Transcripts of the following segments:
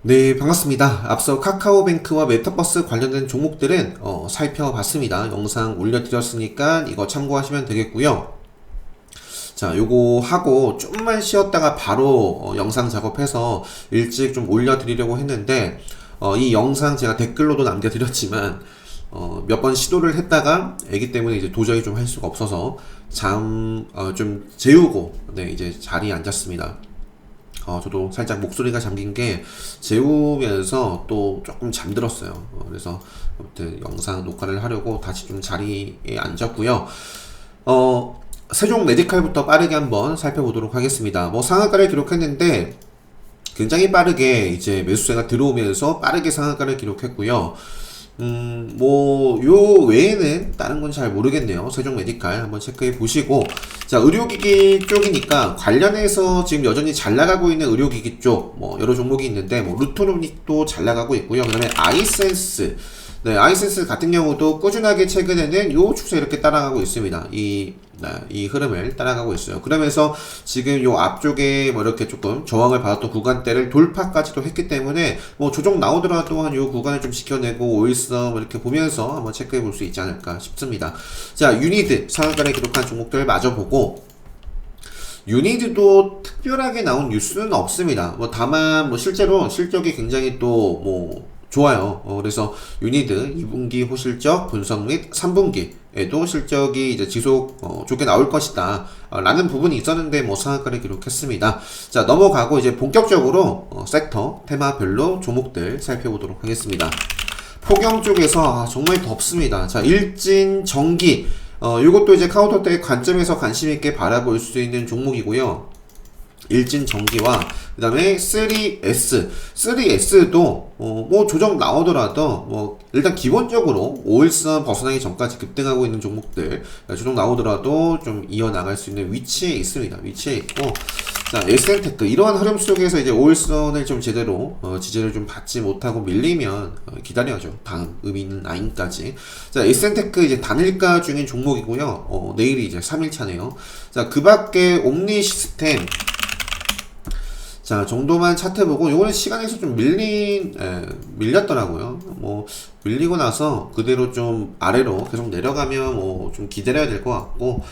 네, 반갑습니다. 앞서 카카오뱅크와 메타버스 관련된 종목들은 살펴봤습니다. 영상 올려드렸으니까 이거 참고하시면 되겠고요. 자, 요거 하고 좀만 쉬었다가 바로 영상 작업해서 일찍 좀 올려드리려고 했는데 이 영상 제가 댓글로도 남겨드렸지만 몇 번 시도를 했다가 애기 때문에 이제 도저히 좀 할 수가 없어서 좀 재우고 네, 이제 자리에 앉았습니다. 저도 살짝 목소리가 잠긴 게 재우면서 또 조금 잠들었어요. 그래서 아무튼 영상 녹화를 하려고 다시 좀 자리에 앉았고요. 세종 메디칼부터 빠르게 한번 살펴보도록 하겠습니다. 뭐 상한가를 기록했는데 굉장히 빠르게 이제 매수세가 들어오면서 빠르게 상한가를 기록했고요. 요 외에는 다른 건 잘 모르겠네요. 세종 메디칼 한번 체크해 보시고. 자, 의료기기 쪽이니까 관련해서 지금 여전히 잘 나가고 있는 의료기기 쪽, 뭐, 여러 종목이 있는데, 뭐, 루토닉도 잘 나가고 있고요. 그 다음에 아이센스. 네, 아이센스 같은 경우도 꾸준하게 최근에는 요 추세 이렇게 따라가고 있습니다. 이 흐름을 따라가고 있어요. 그러면서 지금 요 앞쪽에 뭐 이렇게 조금 저항을 받았던 구간대를 돌파까지도 했기 때문에 뭐 조정 나오더라도 한 요 구간을 좀 지켜내고 오일섬 이렇게 보면서 한번 체크해 볼 수 있지 않을까 싶습니다. 자, 유니드 상한가를 기록한 종목들 마저 보고, 유니드도 특별하게 나온 뉴스는 없습니다. 뭐 다만 뭐 실제로 실적이 굉장히 또 뭐 좋아요. 그래서 유니드 2분기 호실적 분석 및 3분기에도 실적이 이제 지속 좋게 나올 것이다 라는 부분이 있었는데 뭐 상한가를 기록했습니다. 자, 넘어가고 이제 본격적으로 섹터 테마별로 종목들 살펴보도록 하겠습니다. 폭염 쪽에서 정말 덥습니다. 자, 일진 전기 이것도 이제 카운터대의 관점에서 관심있게 바라볼 수 있는 종목이고요. 일진 전기와 그 다음에 3S 뭐 조정 나오더라도 뭐 일단 기본적으로 5일선 벗어나기 전까지 급등하고 있는 종목들 조정 나오더라도 좀 이어나갈 수 있는 위치에 있습니다. 위치에 있고, 자, SN테크 이러한 흐름 속에서 이제 5일선을 좀 제대로 지지를 좀 받지 못하고 밀리면 기다려야죠. 다음 의미 있는 라인까지. 자, SN테크 이제 단일가 중인 종목이고요. 내일이 이제 3일차네요. 자, 그 밖에 옴니 시스템, 자, 정도만 차트 보고, 요거는 시간에서 좀 밀렸더라고요. 뭐, 밀리고 나서 그대로 좀 아래로 계속 내려가면 뭐, 좀 기다려야 될 것 같고,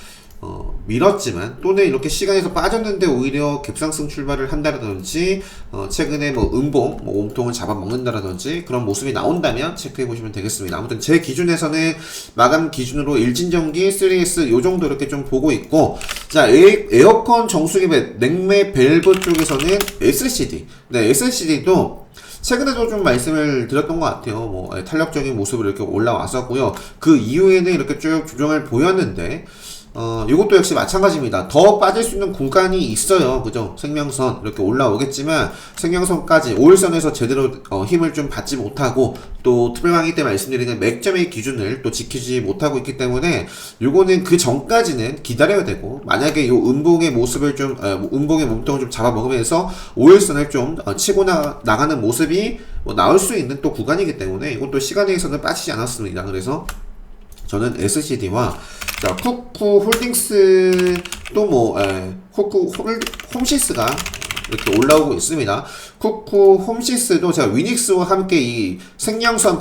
밀었지만, 또는 이렇게 시간에서 빠졌는데 오히려 갭상승 출발을 한다라든지, 최근에 뭐, 음봉, 뭐, 몸통을 잡아먹는다라든지, 그런 모습이 나온다면 체크해보시면 되겠습니다. 아무튼 제 기준에서는 마감 기준으로 일진전기, 3S 요 정도 이렇게 좀 보고 있고, 자, 에어컨 정수기 냉매 밸브 쪽에서는 SCD. 네, SCD도 최근에도 좀 말씀을 드렸던 것 같아요. 뭐, 탄력적인 모습으로 이렇게 올라왔었고요. 그 이후에는 이렇게 쭉 조정을 보였는데, 이것도 역시 마찬가지입니다. 더 빠질 수 있는 구간이 있어요. 그죠? 생명선 이렇게 올라오겠지만 생명선까지 5일선에서 제대로 힘을 좀 받지 못하고, 또 특별강의 때 말씀드리는 맥점의 기준을 또 지키지 못하고 있기 때문에 요거는 그 전까지는 기다려야 되고, 만약에 요 음봉의 모습을 좀 음봉의 몸통을 좀 잡아먹으면서 5일선을 좀 치고 나가는 모습이 뭐 나올 수 있는 또 구간이기 때문에 이건 또 시간에서는 빠지지 않았습니다. 그래서 저는 SCD와 자, 쿠쿠 홀딩스 또 뭐 쿠쿠 홈시스가 이렇게 올라오고 있습니다. 쿠쿠 홈시스도 제가 위닉스와 함께 이 생명선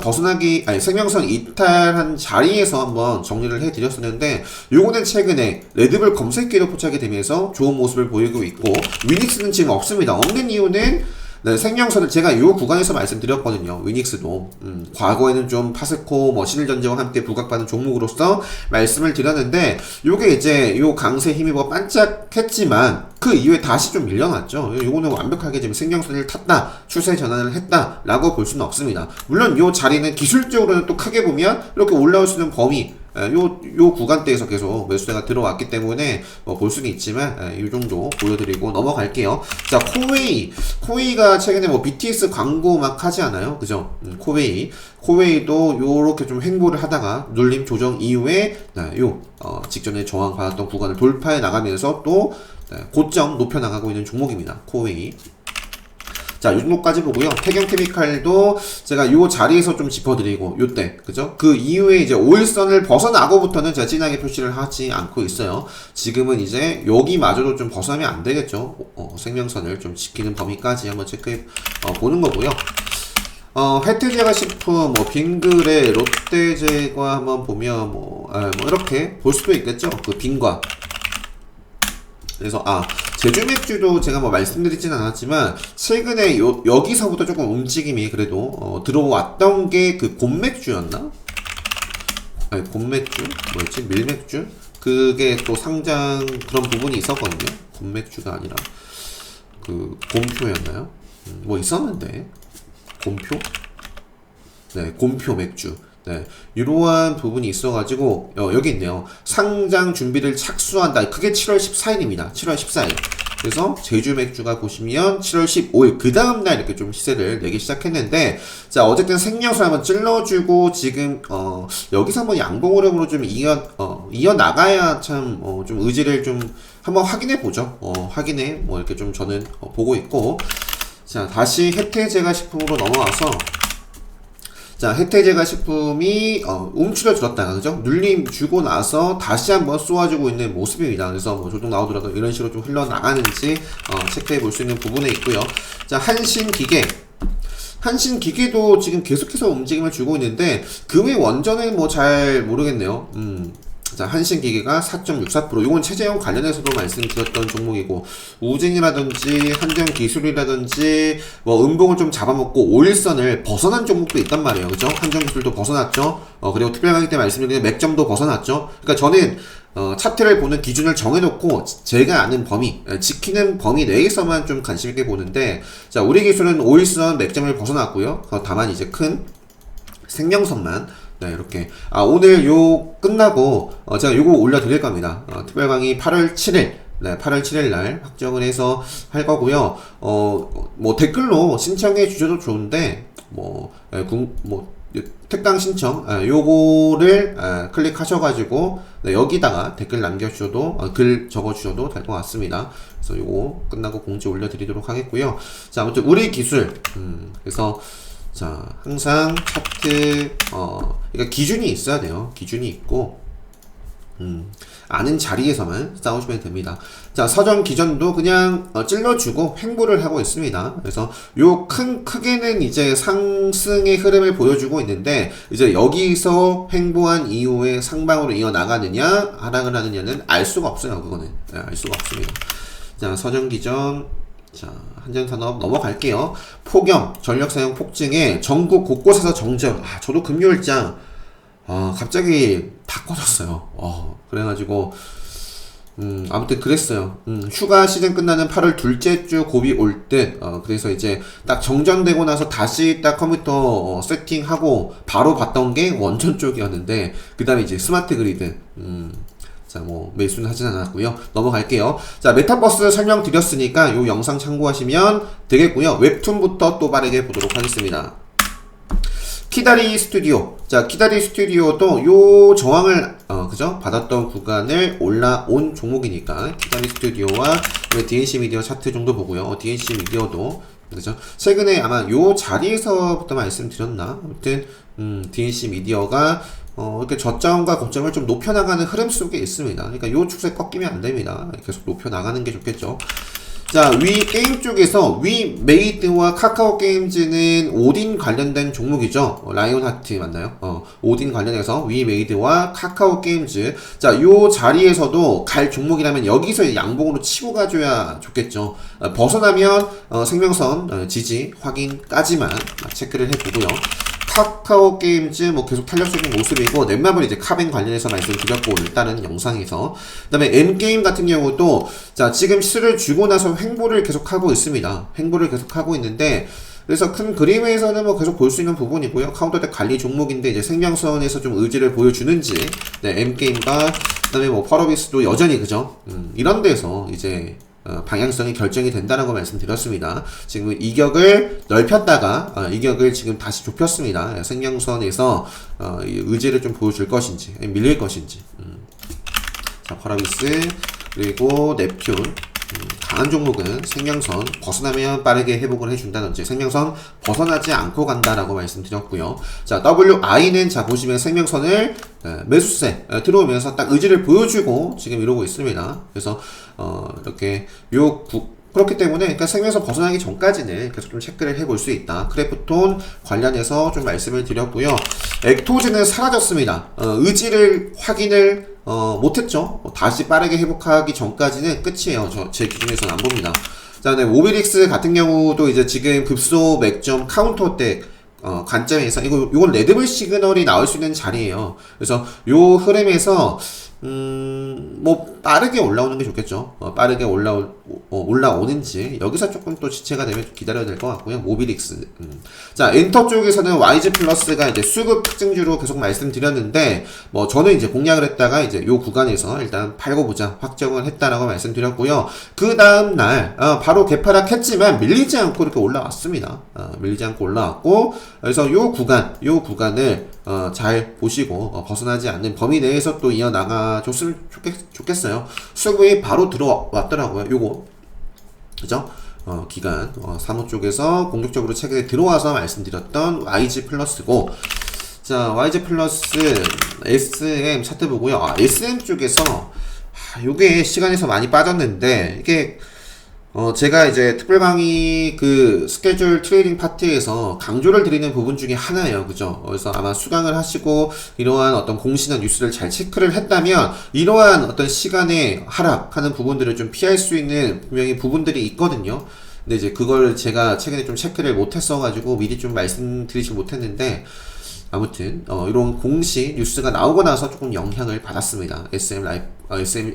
생명선 이탈한 자리에서 한번 정리를 해드렸었는데, 요거는 최근에 레드불 검색기로 포착이 되면서 좋은 모습을 보이고 있고, 위닉스는 지금 없습니다. 없는 이유는 네, 생명선을 제가 요 구간에서 말씀드렸거든요. 위닉스도 과거에는 좀 파스코 뭐 신일전쟁과 함께 부각받는 종목으로서 말씀을 드렸는데, 요게 이제 요 강세 힘입어 반짝했지만 그 이후에 다시 좀 밀려났죠. 요거는 완벽하게 지금 생명선을 탔다, 추세 전환을 했다 라고 볼 수는 없습니다. 물론 요 자리는 기술적으로는 또 크게 보면 이렇게 올라올 수 있는 범위, 요 구간대에서 계속 매수세가 들어왔기 때문에 볼 수는 있지만, 이 정도 보여드리고 넘어갈게요. 자, 코웨이가 최근에 뭐 BTS 광고 막 하지 않아요? 그죠? 코웨이도 요렇게 좀 횡보를 하다가 눌림 조정 이후에, 직전에 저항 받았던 구간을 돌파해 나가면서 또 고점 높여 나가고 있는 종목입니다. 코웨이. 자, 요 정도까지 보고요. 태경케미칼도 제가 요 자리에서 좀 짚어드리고, 요때, 그죠? 그 이후에 이제 5일선을 벗어나고부터는 제가 진하게 표시를 하지 않고 있어요. 지금은 이제 여기마저도 좀 벗어나면 안 되겠죠. 생명선을 좀 지키는 범위까지 한번 체크해 보는 거고요. 혜태제과 식품, 뭐, 빙그레, 롯데제과 한번 보면, 뭐 이렇게 볼 수도 있겠죠? 그 빙과. 그래서, 제주맥주도 제가 뭐 말씀드리진 않았지만, 최근에 여기서부터 조금 움직임이 그래도, 들어왔던 게 그 곰맥주였나? 아니, 곰맥주? 뭐였지? 밀맥주? 그게 또 상장 그런 부분이 있었거든요. 곰맥주가 아니라, 그, 곰표였나요? 뭐 있었는데. 곰표? 네, 곰표 맥주. 네, 이러한 부분이 있어가지고 여기 있네요. 상장 준비를 착수한다. 그게 7월 14일입니다. 7월 14일. 그래서 제주 맥주가 보시면 7월 15일 그 다음날 이렇게 좀 시세를 내기 시작했는데, 자, 어쨌든 생명수 한번 찔러주고 지금 여기서 한번 양봉 흐름으로 좀 이어 나가야 참 좀 의지를 좀 한번 확인해 보죠. 확인해 뭐 이렇게 좀 저는 보고 있고. 자, 다시 혜태제과 식품으로 넘어와서, 자, 혜태제과 식품이 움츠려 들었다가, 그죠? 눌림 주고 나서 다시 한번 쏘아주고 있는 모습입니다. 그래서 뭐 조금 나오더라도 이런 식으로 좀 흘러나가는지 체크해 볼 수 있는 부분에 있고요. 자, 한신기계도 지금 계속해서 움직임을 주고 있는데 그 외 원전은 뭐 잘 모르겠네요. 자, 한신기계가 4.64%. 이건 최재형 관련해서도 말씀드렸던 종목이고, 우진이라든지 한정기술이라든지 뭐 음봉을 좀 잡아먹고 5일선을 벗어난 종목도 있단 말이에요. 그죠? 한정기술도 벗어났죠. 그리고 특별강의 때 말씀드린 맥점도 벗어났죠. 그러니까 저는 차트를 보는 기준을 정해놓고 제가 아는 범위, 지키는 범위 내에서만 좀 관심 있게 보는데, 자, 우리 기술은 5일선 맥점을 벗어났고요. 다만 이제 큰 생명선만, 네, 이렇게. 오늘 요 끝나고, 제가 요거 올려드릴 겁니다. 특별 강의 8월 7일. 네, 8월 7일 날 확정을 해서 할 거고요. 뭐 댓글로 신청해 주셔도 좋은데, 특강 신청, 요거를, 클릭하셔가지고, 네, 여기다가 댓글 남겨주셔도, 글 적어주셔도 될 것 같습니다. 그래서 요거 끝나고 공지 올려드리도록 하겠고요. 자, 아무튼 우리 기술, 그래서, 자, 항상 차트, 그러니까 기준이 있어야 돼요. 기준이 있고, 아는 자리에서만 싸우시면 됩니다. 자, 서전 기전도 그냥 찔러주고 횡보를 하고 있습니다. 그래서 요 크게는 이제 상승의 흐름을 보여주고 있는데, 이제 여기서 횡보한 이후에 상방으로 이어나가느냐, 하락을 하느냐는 알 수가 없어요. 그거는. 네, 알 수가 없습니다. 자, 서전 기전. 자, 한전산업 넘어갈게요. 폭염, 전력사용 폭증에 전국 곳곳에서 정전. 저도 금요일장, 갑자기 다 꺼졌어요. 그래가지고, 아무튼 그랬어요. 휴가 시즌 끝나는 8월 둘째 주 고비 올 듯. 그래서 이제 딱 정전되고 나서 다시 딱 컴퓨터 세팅하고 바로 봤던 게 원전 쪽이었는데, 그 다음에 이제 스마트 그리드. 자, 뭐 매수는 하진 않았고요. 넘어갈게요. 자, 메타버스 설명드렸으니까 요 영상 참고하시면 되겠고요. 웹툰부터 또 빠르게 보도록 하겠습니다. 키다리 스튜디오. 자, 키다리 스튜디오도 요 저항을 그죠? 받았던 구간을 올라온 종목이니까 키다리 스튜디오와 DNC 미디어 차트 정도 보고요. DNC 미디어도 그죠? 최근에 아마 요 자리에서부터 말씀드렸나? 아무튼 DNC 미디어가 이렇게 저점과 고점을 좀 높여나가는 흐름 속에 있습니다. 그러니까 요 추세 꺾이면 안 됩니다. 계속 높여나가는 게 좋겠죠. 자, 위 게임 쪽에서 위 메이드와 카카오 게임즈는 오딘 관련된 종목이죠. 라이온 하트 맞나요? 오딘 관련해서 위 메이드와 카카오 게임즈. 자, 요 자리에서도 갈 종목이라면 여기서 양봉으로 치고 가줘야 좋겠죠. 벗어나면 생명선 지지 확인까지만 체크를 해보고요. 카카오 게임즈 뭐 계속 탄력적인 모습이고, 넷마블 이제 카벤 관련해서 말씀드렸고, 일단은 영상에서. 그 다음에 M게임 같은 경우도, 자, 지금 시를 주고 나서 횡보를 계속하고 있습니다. 횡보를 계속하고 있는데, 그래서 큰 그림에서는 뭐 계속 볼 수 있는 부분이고요. 카운터덱 관리 종목인데, 이제 생명선에서 좀 의지를 보여주는지, 네, M게임과, 그 다음에 뭐 펄어비스도 여전히, 그죠? 이런 데서 이제, 방향성이 결정이 된다는 거 말씀드렸습니다. 지금 이격을 넓혔다가 이격을 지금 다시 좁혔습니다. 생명선에서 의지를 좀 보여줄 것인지 밀릴 것인지. 자, 파라비스 그리고 넵튠 강한 종목은 생명선 벗어나면 빠르게 회복을 해준다든지 생명선 벗어나지 않고 간다라고 말씀드렸고요. 자, WI는 자 보시면 생명선을 매수세 들어오면서 딱 의지를 보여주고 지금 이러고 있습니다. 그래서 이렇게 그렇기 때문에 그러니까 생명선 벗어나기 전까지는 계속 좀 체크를 해볼 수 있다. 크래프톤 관련해서 좀 말씀을 드렸고요. 액토즈는 사라졌습니다. 의지를 확인을 못했죠. 다시 빠르게 회복하기 전까지는 끝이에요. 제 기준에서는 안 봅니다. 자, 네, 모비릭스 같은 경우도 이제 지금 급소 맥점 카운터 때 관점에서 이건 레드불 시그널이 나올 수 있는 자리예요. 그래서 요 흐름에서 뭐 빠르게 올라오는 게 좋겠죠. 빠르게 올라오는지 여기서 조금 또 지체가 되면 기다려야 될 것 같고요. 모비릭스. 자, 엔터 쪽에서는 YG 플러스가 이제 수급 특징주로 계속 말씀드렸는데 뭐 저는 이제 공략을 했다가 이제 요 구간에서 일단 팔고 보자 확정을 했다라고 말씀드렸고요. 그 다음 날 바로 개파락 했지만 밀리지 않고 이렇게 올라왔습니다. 밀리지 않고 올라왔고 그래서 요 구간을 잘 보시고 벗어나지 않는 범위 내에서 또 이어나가 줬으면 좋겠어요. 수급이 바로 들어왔더라고요. 요거 그죠? 기간 사무 쪽에서 공격적으로 최근에 들어와서 말씀드렸던 YG 플러스고, 자, YG 플러스 SM 차트 보고요. SM 쪽에서 요게 시간에서 많이 빠졌는데 이게 제가 이제 특별 강의 그 스케줄 트레이딩 파트에서 강조를 드리는 부분 중에 하나예요. 그죠? 그래서 아마 수강을 하시고 이러한 어떤 공시나 뉴스를 잘 체크를 했다면 이러한 어떤 시간에 하락하는 부분들을 좀 피할 수 있는 분명히 부분들이 있거든요. 근데 이제 그걸 제가 최근에 좀 체크를 못했어가지고 미리 좀 말씀드리지 못했는데, 아무튼 이런 공시 뉴스가 나오고 나서 조금 영향을 받았습니다. SM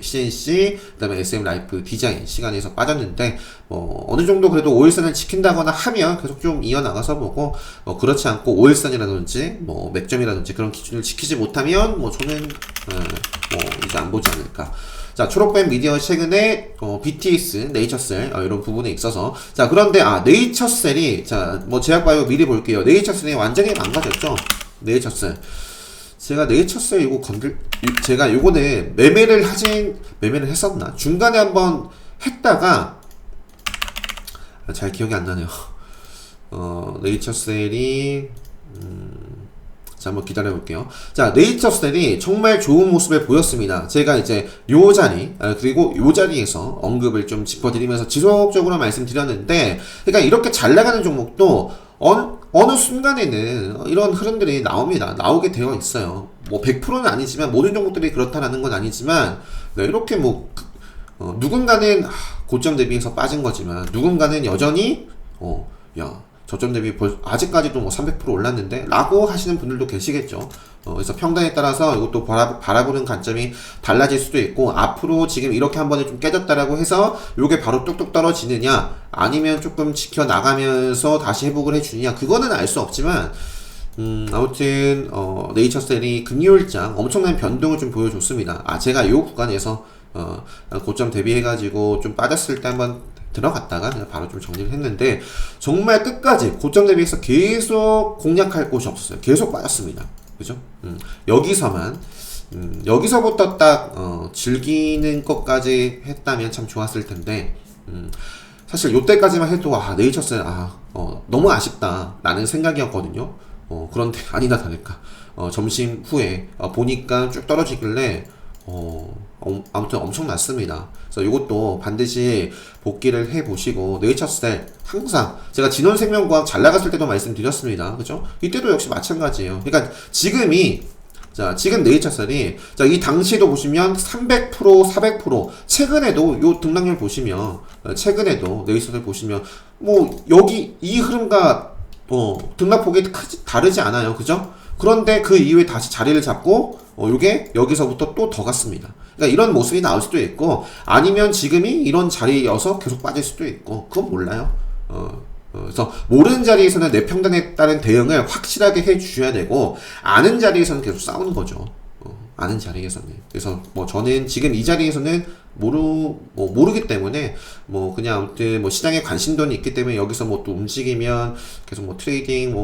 CNC 그다음에 SM 라이프 디자인 시간에서 빠졌는데 어느 정도 그래도 5일선을 지킨다거나 하면 계속 좀 이어나가서 보고, 그렇지 않고 5일선이라든지 맥점이라든지 그런 기준을 지키지 못하면 저는 이제 안 보지 않을까. 자, 초록뱀 미디어 최근에 BTS, 네이처셀 이런 부분에 있어서, 자, 그런데 네이처셀이, 자, 제약바이오 미리 볼게요. 네이처셀이 완전히 망가졌죠. 네이처셀. 제가 네이처셀 제가 요거는 매매를 했었나? 중간에 한번 했다가 잘 기억이 안 나네요. 네이처셀이 자, 한번 기다려 볼게요. 자, 네이처셀이 정말 좋은 모습을 보였습니다. 제가 이제 요 자리, 그리고 요 자리에서 언급을 좀 짚어드리면서 지속적으로 말씀드렸는데, 그러니까 이렇게 잘 나가는 종목도 어느 순간에는 이런 흐름들이 나오게 되어 있어요. 100%는 아니지만, 모든 종목들이 그렇다라는 건 아니지만, 네, 이렇게 누군가는 고점 대비해서 빠진 거지만, 누군가는 여전히, 저점 대비 아직까지도 300% 올랐는데? 라고 하시는 분들도 계시겠죠. 그래서 평단에 따라서 이것도 바라보는 관점이 달라질 수도 있고, 앞으로 지금 이렇게 한 번에 좀 깨졌다라고 해서 요게 바로 뚝뚝 떨어지느냐, 아니면 조금 지켜나가면서 다시 회복을 해주느냐, 그거는 알 수 없지만, 아무튼, 네이처셀이 금요일장 엄청난 변동을 좀 보여줬습니다. 제가 요 구간에서, 고점 대비해가지고 좀 빠졌을 때 한번 들어갔다가 그냥 바로 좀 정리를 했는데, 정말 끝까지 고점 대비해서 계속 공략할 곳이 없었어요. 계속 빠졌습니다. 그죠? 여기서부터 딱 즐기는 것까지 했다면 참 좋았을 텐데, 사실 요때까지만 해도 네이처셀 너무 아쉽다 라는 생각이었거든요. 그런데 아니나 다를까 점심 후에 보니까 쭉 떨어지길래 아무튼 엄청났습니다. 그래서 이것도 반드시 복귀를 해보시고, 네이처셀 항상 제가 진원생명과학 잘 나갔을 때도 말씀드렸습니다. 그죠? 이때도 역시 마찬가지예요. 그러니까 지금 네이처셀이, 자, 이 당시에도 보시면 300%, 400%, 최근에도 요 등락률 보시면, 최근에도 네이처셀 보시면, 여기 이 흐름과 등락폭이 다르지 않아요. 그죠? 그런데 그 이후에 다시 자리를 잡고, 요게 여기서부터 또 더 갔습니다. 그러니까 이런 모습이 나올 수도 있고, 아니면 지금이 이런 자리여서 계속 빠질 수도 있고, 그건 몰라요. 그래서 모르는 자리에서는 내 평단에 따른 대응을 확실하게 해 주셔야 되고, 아는 자리에서는 계속 싸우는 거죠. 아는 자리에서는. 그래서 저는 지금 이 자리에서는 모르기 때문에 그냥 아무튼 시장에 관심도는 있기 때문에 여기서 또 움직이면 계속 트레이딩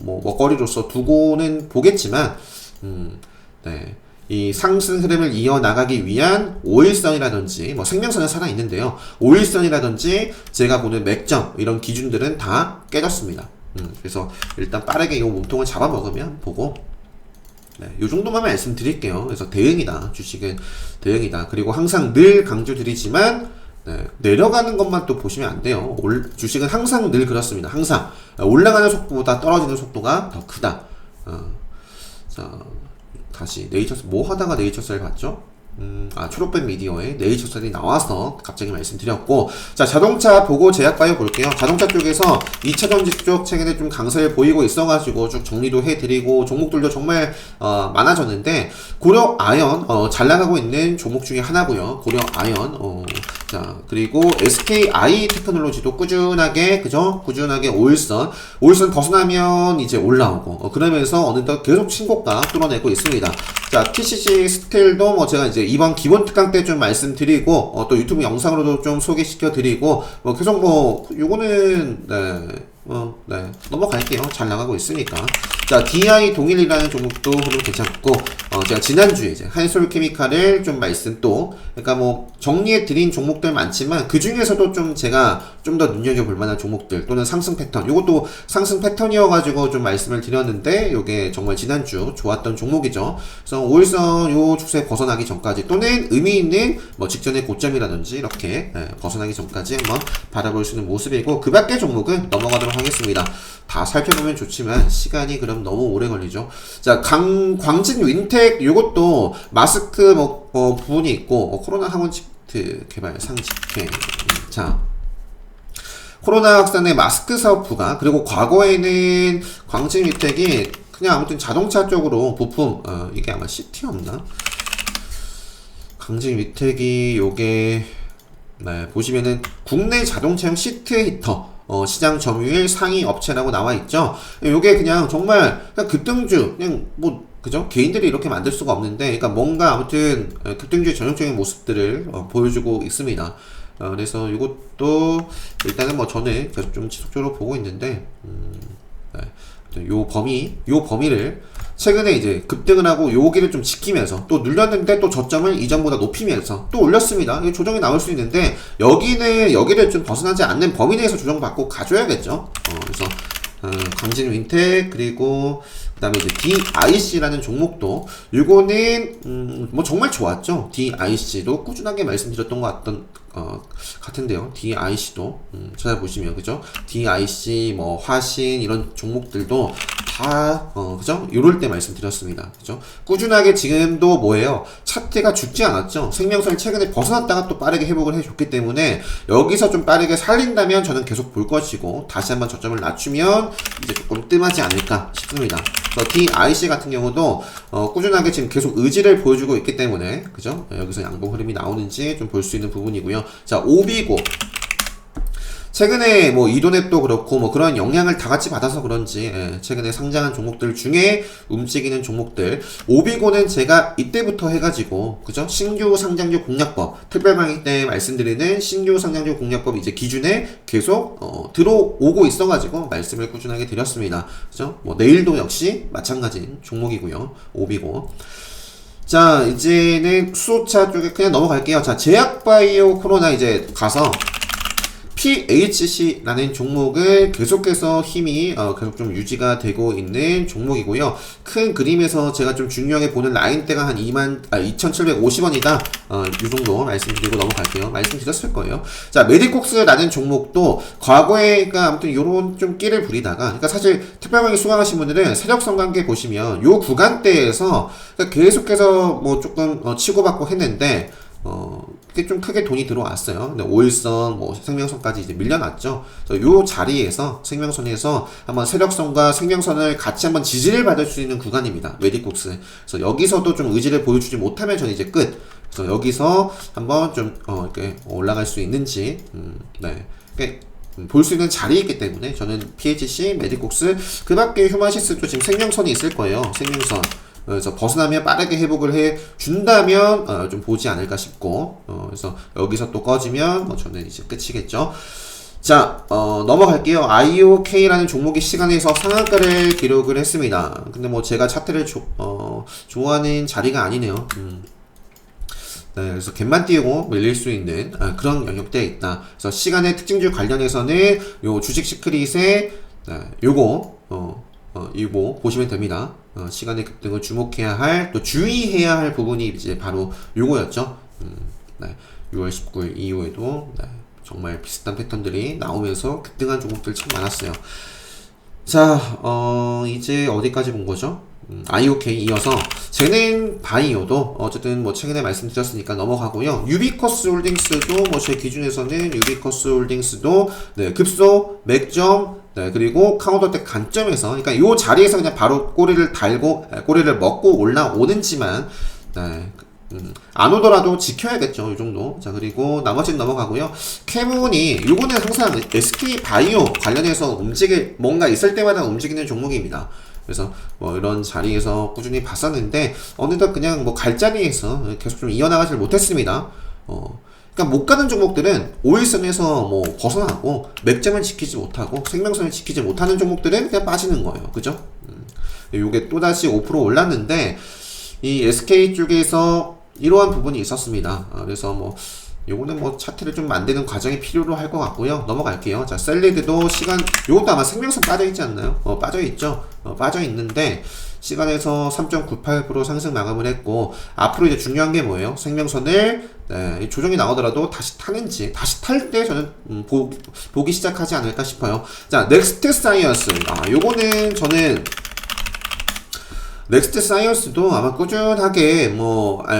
먹거리로서 두고는 보겠지만, 네. 이 상승 흐름을 이어나가기 위한 5일선이라든지 뭐 생명선은 살아있는데요. 5일선이라든지 제가 보는 맥점 이런 기준들은 다 깨졌습니다. 그래서 일단 빠르게 이 몸통을 잡아먹으면 보고 네, 요 정도만 말씀드릴게요. 그래서 대응이다. 주식은 대응이다. 그리고 항상 늘 강조드리지만 네, 내려가는 것만 또 보시면 안 돼요. 주식은 항상 늘 그렇습니다. 항상 올라가는 속도보다 떨어지는 속도가 더 크다. 자, 다시 네이처스 뭐 하다가 네이처스를 봤죠? 초록뱀 미디어에 네이처셀이 나와서 갑자기 말씀드렸고, 자, 자동차 보고 제약바이오 볼게요. 자동차 쪽에서 2차전지 쪽 최근에 좀 강세를 보이고 있어가지고 쭉 정리도 해드리고 종목들도 정말 많아졌는데, 고려 아연 잘 나가고 있는 종목 중에 하나고요. 고려 아연 자, 그리고 SKI 테크놀로지도 꾸준하게 그죠? 꾸준하게 5일선 벗어나면 이제 올라오고 그러면서 어느덧 계속 신고가 뚫어내고 있습니다. 자, TCC 스틸도 뭐 제가 이제 이번 기본 특강 때 좀 말씀드리고 또 유튜브 영상으로도 좀 소개시켜 드리고 뭐 계속 뭐 요거는 네 넘어갈게요. 잘 나가고 있으니까. 자, DI 동일이라는 종목도 흐름 괜찮고 제가 지난주에 이제 한솔케미칼을 좀 말씀 또 그러니까 뭐 정리해 드린 종목들 많지만 그 중에서도 좀 제가 좀 더 눈여겨볼 만한 종목들 또는 상승 패턴 요것도 상승 패턴이어가지고 좀 말씀을 드렸는데 요게 정말 지난주 좋았던 종목이죠. 그래서 5일선 요 추세 벗어나기 전까지 또는 의미 있는 뭐 직전의 고점이라든지 이렇게 벗어나기 전까지 한번 바라볼 수 있는 모습이고 그 밖의 종목은 넘어가도록 하겠습니다. 다 살펴보면 좋지만 시간이 그럼 너무 오래 걸리죠. 자, 광진 윈텍 요것도 마스크 뭐 부분이 있고 코로나 항원치트 개발 상직회 자, 코로나 확산의 마스크 사업 부가 그리고 과거에는 광진 윈텍이 그냥 아무튼 자동차 쪽으로 부품 이게 아마 CT였나? 광진 윈텍이 요게 네, 보시면은 국내 자동차용 시트 히터 시장 점유율 상위 업체라고 나와 있죠. 요게 그냥 정말 그냥 급등주 그냥 뭐 그죠? 개인들이 이렇게 만들 수가 없는데 그러니까 뭔가 아무튼 급등주의 전형적인 모습들을 보여주고 있습니다. 그래서 이것도 일단은 뭐 저는 계속 좀 지속적으로 보고 있는데 네. 요 범위를 최근에 이제 급등을 하고 여기를 좀 지키면서 또 눌렸는데 또 저점을 이전보다 높이면서 또 올렸습니다. 조정이 나올 수 있는데 여기를 좀 벗어나지 않는 범위 내에서 조정받고 가줘야겠죠. 그래서 광진 윈텍 그리고 그다음에 이제 DIC라는 종목도 이거는 뭐 정말 좋았죠. DIC도 꾸준하게 말씀드렸던 것 같은데요. DIC도 찾아보시면 그죠? DIC 뭐 화신 이런 종목들도 다 그죠? 요럴 때 말씀드렸습니다. 그죠? 꾸준하게 지금도 뭐예요? 차트가 죽지 않았죠. 생명선을 최근에 벗어났다가 또 빠르게 회복을 해줬기 때문에 여기서 좀 빠르게 살린다면 저는 계속 볼 것이고 다시 한번 저점을 낮추면 이제 조금 뜸하지 않을까 싶습니다. 그래서 DIC 같은 경우도 꾸준하게 지금 계속 의지를 보여주고 있기 때문에 그죠? 여기서 양봉 흐름이 나오는지 좀 볼 수 있는 부분이고요. 자, 오비고 최근에 뭐 이도넷도 그렇고 뭐 그런 영향을 다 같이 받아서 그런지 최근에 상장한 종목들 중에 움직이는 종목들 오비고는 제가 이때부터 해가지고 그죠 신규 상장주 공략법 특별강의 때 말씀드리는 신규 상장주 공략법 이제 기준에 계속 들어오고 있어가지고 말씀을 꾸준하게 드렸습니다. 그죠 뭐 내일도 역시 마찬가지인 종목이고요. 오비고 자 이제는 수소차 쪽에 그냥 넘어갈게요. 자 제약바이오 코로나 이제 가서 PHC라는 종목을 계속해서 힘이 계속 좀 유지가 되고 있는 종목이고요. 큰 그림에서 제가 좀 중요하게 보는 라인대가 한 2,750원이다. 이 정도 말씀드리고 넘어갈게요. 말씀드렸을 거예요. 자, 메디콕스라는 종목도 과거에가 아무튼 요런 좀 끼를 부리다가 그러니까 사실 특별강의 수강하신 분들은 세력선 관계 보시면 요 구간대에서 그러니까 계속해서 뭐 조금 치고받고 했는데 그게 좀 크게 돈이 들어왔어요. 근데 5일선, 뭐 생명선까지 이제 밀려났죠. 그래서 요 자리에서 생명선에서 한번 세력선과 생명선을 같이 한번 지지를 받을 수 있는 구간입니다. 메디콕스. 그래서 여기서도 좀 의지를 보여주지 못하면 저는 이제 끝. 그래서 여기서 한번 좀 이렇게 올라갈 수 있는지, 네. 볼 수 있는 자리이기 때문에 저는 PHC, 메디콕스, 그 밖에 휴마시스도 지금 생명선이 있을 거예요. 생명선. 그래서 벗어나면 빠르게 회복을 해 준다면 좀 보지 않을까 싶고 그래서 여기서 또 꺼지면 뭐 저는 이제 끝이겠죠. 자 넘어갈게요. IOK라는 종목이 시간에서 상한가를 기록을 했습니다. 근데 뭐 제가 차트를 좋아하는 자리가 아니네요. 네, 그래서 갭만 띄우고 밀릴 수 있는 그런 영역대에 있다. 그래서 시간의 특징주 관련해서는 요 주식 시크릿에 요거 이거 보시면 됩니다. 시간의 급등을 주목해야 할, 또 주의해야 할 부분이 이제 바로 요거였죠. 네, 6월 19일 이후에도 정말 비슷한 패턴들이 나오면서 급등한 종목들 참 많았어요. 자, 이제 어디까지 본 거죠? IOK 이어서 제넨 바이오도 어쨌든 뭐 최근에 말씀드렸으니까 넘어가고요. 유비커스 홀딩스도 뭐 제 기준에서는 유비커스 홀딩스도 급소, 맥점, 그리고 카운터텍 관점에서, 그러니까 요 자리에서 그냥 바로 꼬리를 달고 꼬리를 먹고 올라오는지만 안 오더라도 지켜야겠죠, 이 정도. 자, 그리고 나머지는 넘어가고요. 캐문이 요거는 항상 SK 바이오 관련해서 뭔가 있을 때마다 움직이는 종목입니다. 그래서 뭐 이런 자리에서 꾸준히 봤었는데 어느덧 그냥 뭐 갈 자리에서 계속 좀 이어나가질 못했습니다. 그러니까 못 가는 종목들은 5일선에서 뭐 벗어나고 맥점을 지키지 못하고 생명선을 지키지 못하는 종목들은 그냥 빠지는 거예요. 그죠? 요게 또다시 5% 올랐는데 이 SK 쪽에서 이러한 부분이 있었습니다. 그래서 뭐 요거는 뭐 차트를 좀 만드는 과정이 필요로 할 것 같고요. 넘어갈게요. 자, 셀리드도 요것도 아마 생명선 빠져있지 않나요? 빠져있죠? 빠져있는데 시간에서 3.98% 상승 마감을 했고, 앞으로 이제 중요한 게 뭐예요? 생명선을 조정이 나오더라도 다시 타는지, 다시 탈 때 저는 보기 시작하지 않을까 싶어요. 자, 넥스트 사이언스. 요거는 저는 넥스트 사이언스도 아마 꾸준하게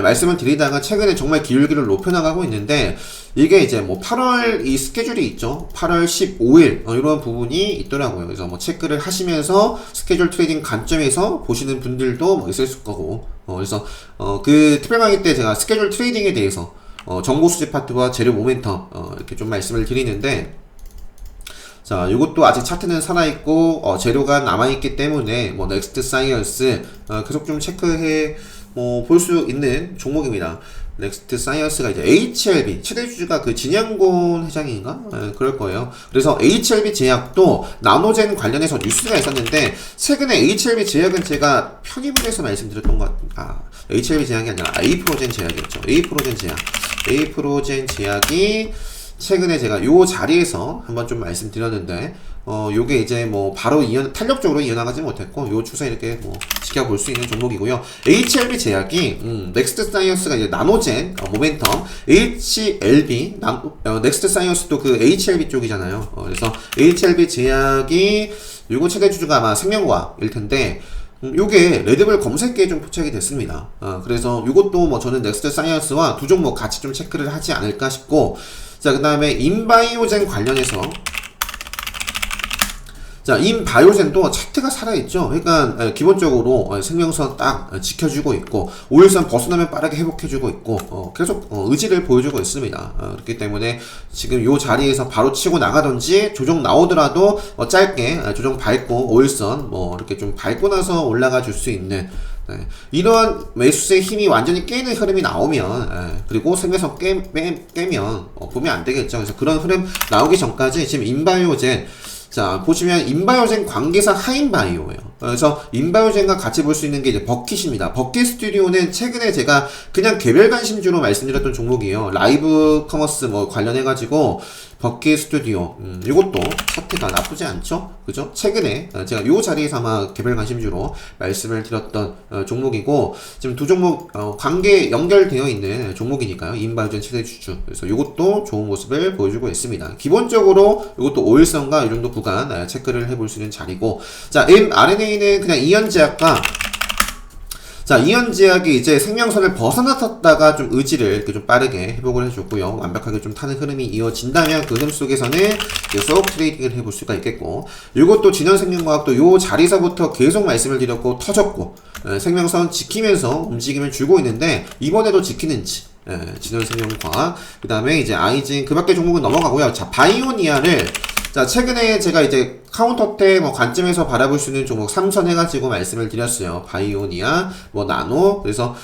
말씀을 드리다가 최근에 정말 기울기를 높여나가고 있는데, 이게 이제 8월 이 스케줄이 있죠. 8월 15일 이런 부분이 있더라고요. 그래서 체크를 하시면서 스케줄 트레이딩 관점에서 보시는 분들도 있을 거고, 그래서 그 특별 강의 때 제가 스케줄 트레이딩에 대해서 정보 수집 파트와 재료 모멘텀 이렇게 좀 말씀을 드리는데, 자, 이것도 아직 차트는 살아있고 재료가 남아있기 때문에 넥스트 사이언스 계속 좀 체크해 볼 수 있는 종목입니다. 넥스트 사이언스가 이제 HLB 최대 주주가 그 진양곤 회장인가? 그럴 거예요. 그래서 HLB 제약도 나노젠 관련해서 뉴스가 있었는데, 최근에 HLB 제약은 제가 편입을 해서 말씀드렸던 것 같아요. HLB 제약이 아니라 A프로젠 제약이었죠. A프로젠 제약이 최근에 제가 요 자리에서 한번 좀 말씀드렸는데, 요게 이제 바로 탄력적으로 이어나가지 못했고, 요 추세 이렇게 지켜볼 수 있는 종목이고요. HLB 제약이, 넥스트 사이언스가 이제 나노젠, 모멘텀, HLB, 넥스트 사이언스도 그 HLB 쪽이잖아요. 그래서 HLB 제약이, 요거 최대 주주가 아마 생명과학일 텐데, 요게 레드불 검색계에 좀 포착이 됐습니다. 그래서 요것도 저는 넥스트 사이언스와 두 종목 같이 좀 체크를 하지 않을까 싶고, 자, 그 다음에 인바이오젠 관련해서, 자, 인바이오젠도 차트가 살아있죠. 그러니까 기본적으로 생명선 딱 지켜주고 있고, 5일선 벗어나면 빠르게 회복해주고 있고, 계속 의지를 보여주고 있습니다. 그렇기 때문에 지금 요 자리에서 바로 치고 나가든지 조정 나오더라도 짧게 조정 밟고 5일선 이렇게 좀 밟고 나서 올라가 줄 수 있는, 이러한 매수세의 힘이 완전히 깨는 흐름이 나오면, 그리고 생명선 깨면 보면 안 되겠죠. 그래서 그런 흐름 나오기 전까지 지금 인바이오젠, 자, 보시면 인바이오젠 관계사 하인바이오예요. 그래서 인바이오젠과 같이 볼 수 있는 게 이제 버킷입니다. 버킷 스튜디오는 최근에 제가 그냥 개별 관심주로 말씀드렸던 종목이에요. 라이브 커머스 관련해가지고 버킷 스튜디오, 이것도 차트가 나쁘지 않죠? 그죠? 최근에 제가 요 자리에서 아마 개별 관심주로 말씀을 드렸던 종목이고, 지금 두 종목 관계 연결되어 있는 종목이니까요. 인바이오젠 최대 주주. 그래서 이것도 좋은 모습을 보여주고 있습니다. 기본적으로 이것도 5일선과 이 정도 구간 체크를 해볼 수 있는 자리고, 자, mRNA는 그냥 이현제약과, 자, 이현제약이 이제 생명선을 벗어났다가 좀 의지를 이렇게 좀 빠르게 회복을 해줬고요. 완벽하게 좀 타는 흐름이 이어진다면 그 흐름 속에서는 계속 트레이딩을 해볼 수가 있겠고, 이것도 진현생명과학도 요 자리에서부터 계속 말씀을 드렸고 터졌고, 생명선 지키면서 움직임을 주고 있는데 이번에도 지키는지, 진현생명과학, 그 다음에 이제 아이진, 그 밖에 종목은 넘어가고요. 자, 바이오니아를, 자, 최근에 제가 이제 카운터 때 뭐 관점에서 바라볼 수 있는 종목 3선 해가지고 말씀을 드렸어요. 바이오니아, 뭐 나노, 그래서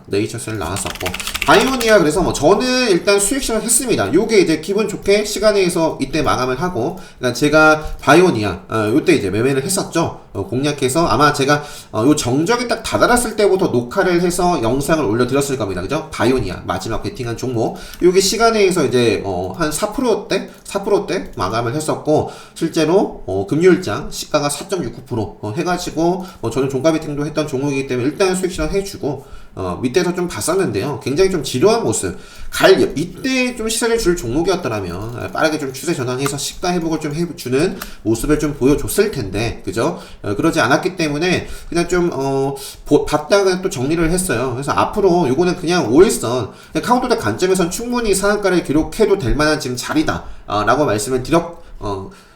네이처셀 나왔었고 바이오니아. 그래서 뭐 저는 일단 수익 실현 했습니다. 요게 이제 기분 좋게 시간에서 이때 마감을 하고, 그러니까 제가 바이오니아 요때 이제 매매를 했었죠. 공략해서 아마 제가 요 정적이 딱 다다랐을 때부터 녹화를 해서 영상을 올려드렸을 겁니다. 그죠? 바이오니아 마지막 베팅한 종목, 요게 시간에서 이제 한 4%대 마감을 했었고, 실제로 금요일장 시가가 4.69% 해가지고 저는 종가 베팅도 했던 종목이기 때문에 일단 수익 실현 해주고, 밑에서 좀 봤었는데요. 굉장히 좀 지루한 모습. 이때 좀 시세를 줄 종목이었더라면 빠르게 좀 추세 전환해서 시가 회복을 좀 해주는 모습을 좀 보여줬을 텐데, 그죠? 그러지 않았기 때문에 그냥 좀 봤다가 또 정리를 했어요. 그래서 앞으로 요거는 그냥 5일선 카운터대 관점에선 충분히 상한가를 기록해도 될 만한 지금 자리다 라고 말씀을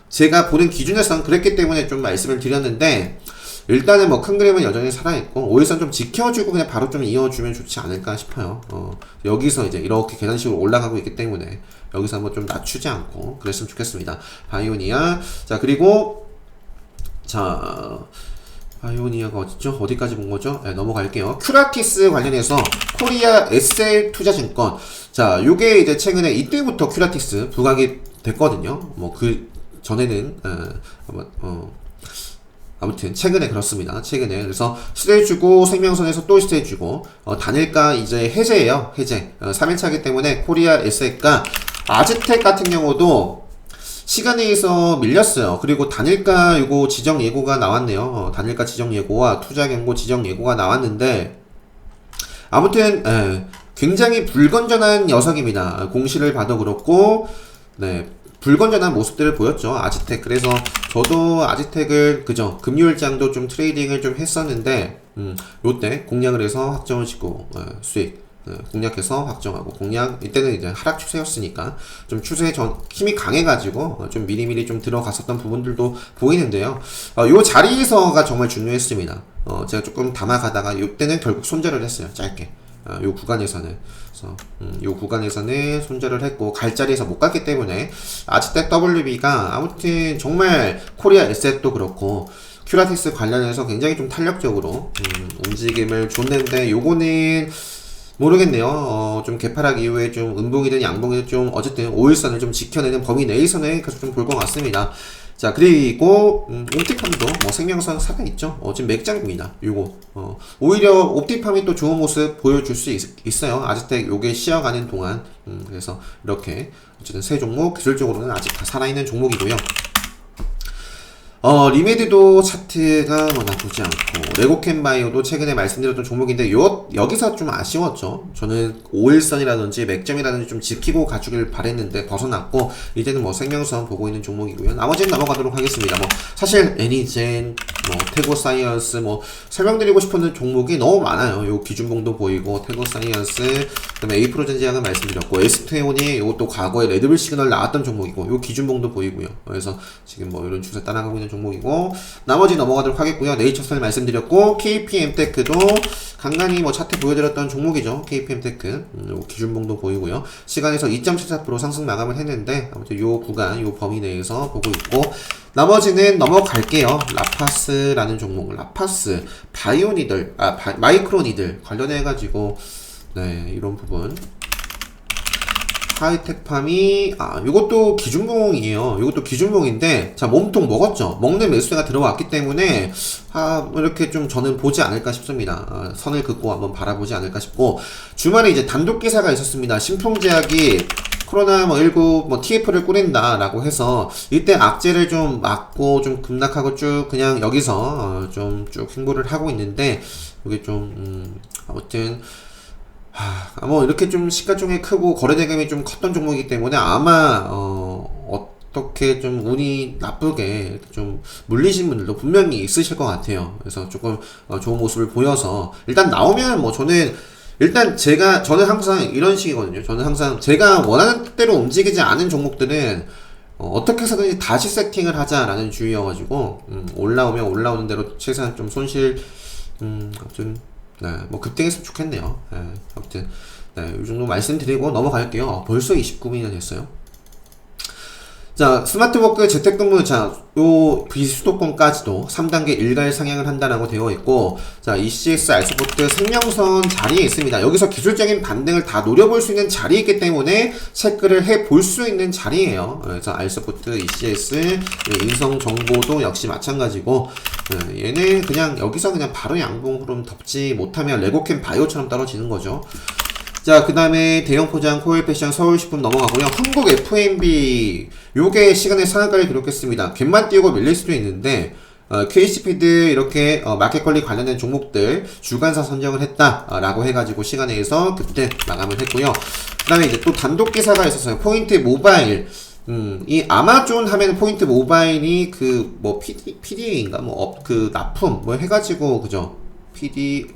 제가 보는 기준에선 그랬기 때문에 좀 말씀을 드렸는데, 일단은 뭐 큰 그림은 여전히 살아있고 5일선 좀 지켜주고 그냥 바로 좀 이어주면 좋지 않을까 싶어요. 여기서 이제 이렇게 계단식으로 올라가고 있기 때문에 여기서 한번 좀 낮추지 않고 그랬으면 좋겠습니다. 바이오니아. 자, 그리고 바이오니아가 어딨죠? 어디까지 본 거죠? 네, 넘어갈게요. 큐라티스 관련해서 코리아 SL 투자증권. 자, 요게 이제 최근에 이때부터 큐라티스 부각이 됐거든요. 뭐 그 전에는 아무튼 최근에 그렇습니다. 최근에 그래서 시대해주고 생명선에서 또 시대해주고 단일가 이제 해제예요. 해제 3일차기 때문에 코리아 SL과 아즈텍 같은 경우도 시간에 의해서 밀렸어요. 그리고 단일가 요거 지정 예고가 나왔네요. 단일가 지정 예고와 투자 경고 지정 예고가 나왔는데, 아무튼 굉장히 불건전한 녀석입니다. 공시를 봐도 그렇고 불건전한 모습들을 보였죠. 아즈텍. 그래서 저도 아즈텍을 그죠, 금요일장도 좀 트레이딩을 좀 했었는데 요때 공략을 해서 확정을 짓고 수익 공략해서 확정하고, 공략 이때는 이제 하락 추세였으니까 좀 추세 힘이 강해가지고 좀 미리미리 좀 들어갔었던 부분들도 보이는데요. 요 자리에서가 정말 중요했습니다. 제가 조금 담아가다가 요때는 결국 손절을 했어요. 짧게. 요 구간에서는. 그래서 요 구간에서는 손절을 했고 갈 자리에서 못 갔기 때문에 아즈텍 WB가 아무튼 정말 코리아 에셋도 그렇고 큐라티스 관련해서 굉장히 좀 탄력적으로 움직임을 줬는데, 요거는 모르겠네요. 좀 개파락 이후에 좀 음봉이든 양봉이든 좀 어쨌든 5일선을 좀 지켜내는 범위 내에서는 계속 좀 볼 것 같습니다. 자, 그리고 옵티팜도 뭐 생명선 살아있죠. 지금 맥장입니다. 요거 오히려 옵티팜이 또 좋은 모습 보여줄 수 있어요. 아즈텍 요게 쉬어가는 동안. 그래서 이렇게 어쨌든 세 종목 기술적으로는 아직 다 살아있는 종목이고요. 리메드도 차트가 뭐 나쁘지 않고, 레고캔바이오도 최근에 말씀드렸던 종목인데 여기서 좀 아쉬웠죠. 저는 5일선이라든지 맥점이라든지 좀 지키고 가주길 바랬는데 벗어났고, 이제는 뭐 생명선 보고 있는 종목이고요. 나머지는 넘어가도록 하겠습니다. 뭐 사실 애니젠, 뭐 태고사이언스, 뭐 설명드리고 싶은 종목이 너무 많아요. 요 기준봉도 보이고, 태고사이언스, 그다음에 에이프로젠지아는 말씀드렸고, 에스테온이 요것도 과거에 레드불 시그널 나왔던 종목이고, 요 기준봉도 보이고요. 그래서 지금 뭐 이런 추세 따라가고 있는 종목이고, 나머지 넘어가도록 하겠고요. 네이처셀 말씀드렸고, KPM테크도 간간히 뭐 차트 보여드렸던 종목이죠. KPM테크 기준봉도 보이고요. 시간에서 2.74% 상승 마감을 했는데, 아무튼 요 구간, 요 범위 내에서 보고 있고, 나머지는 넘어갈게요. 라파스라는 종목, 라파스, 바이오니들, 마이크로니들 관련해가지고 이런 부분. 하이텍팜이 요것도 기준봉이에요. 요것도 기준봉인데, 자, 몸통 먹었죠. 먹는 매수세가 들어왔기 때문에 이렇게 좀 저는 보지 않을까 싶습니다. 선을 긋고 한번 바라보지 않을까 싶고, 주말에 이제 단독 기사가 있었습니다. 신풍제약이 코로나19 뭐 TF를 꾸린다 라고 해서 이때 악재를 좀 막고 좀 급락하고 쭉 그냥 여기서 좀 쭉 행보를 하고 있는데, 이게 좀 아무튼 뭐 이렇게 좀 시가총액 크고 거래대금이 좀 컸던 종목이기 때문에 아마 어떻게 좀 운이 나쁘게 이렇게 좀 물리신 분들도 분명히 있으실 것 같아요. 그래서 조금 좋은 모습을 보여서 일단 나오면 뭐 저는 항상 이런 식이거든요. 저는 항상 제가 원하는 뜻대로 움직이지 않은 종목들은 어떻게 해서든지 다시 세팅을 하자라는 주의여가지고 올라오면 올라오는 대로 최소한 좀 손실 아무튼 뭐 급등했으면 좋겠네요. 아무튼 이 정도 말씀드리고 넘어갈게요. 벌써 29분이나 됐어요. 자, 스마트워크 재택근무, 자, 요 비수도권까지도 3단계 일괄 상향을 한다라고 되어 있고, 자, ECS 알스포트 생명선 자리에 있습니다. 여기서 기술적인 반등을 다 노려볼 수 있는 자리에 있기 때문에 체크를 해 볼 수 있는 자리예요. 그래서 알스포트, ECS, 인성정보도 역시 마찬가지고, 얘는 그냥 여기서 그냥 바로 양봉 흐름 덮지 못하면 레고캠 바이오처럼 떨어지는 거죠. 자, 그 다음에 대형포장, 코일패션, 서울식품 넘어가고요. 한국 F&B 요게 시간의 상한가를 기록했습니다. 갭만 띄우고 밀릴 수도 있는데 KC피드 이렇게 마켓컬리 관련된 종목들 주간사 선정을 했다라고 해가지고 시간에서 그때 마감을 했고요. 그 다음에 이제 또 단독 기사가 있었어요. 포인트 모바일. 이 아마존 하면 포인트 모바일이 그 뭐 PDA인가 뭐 그 납품 뭐 해가지고 그죠?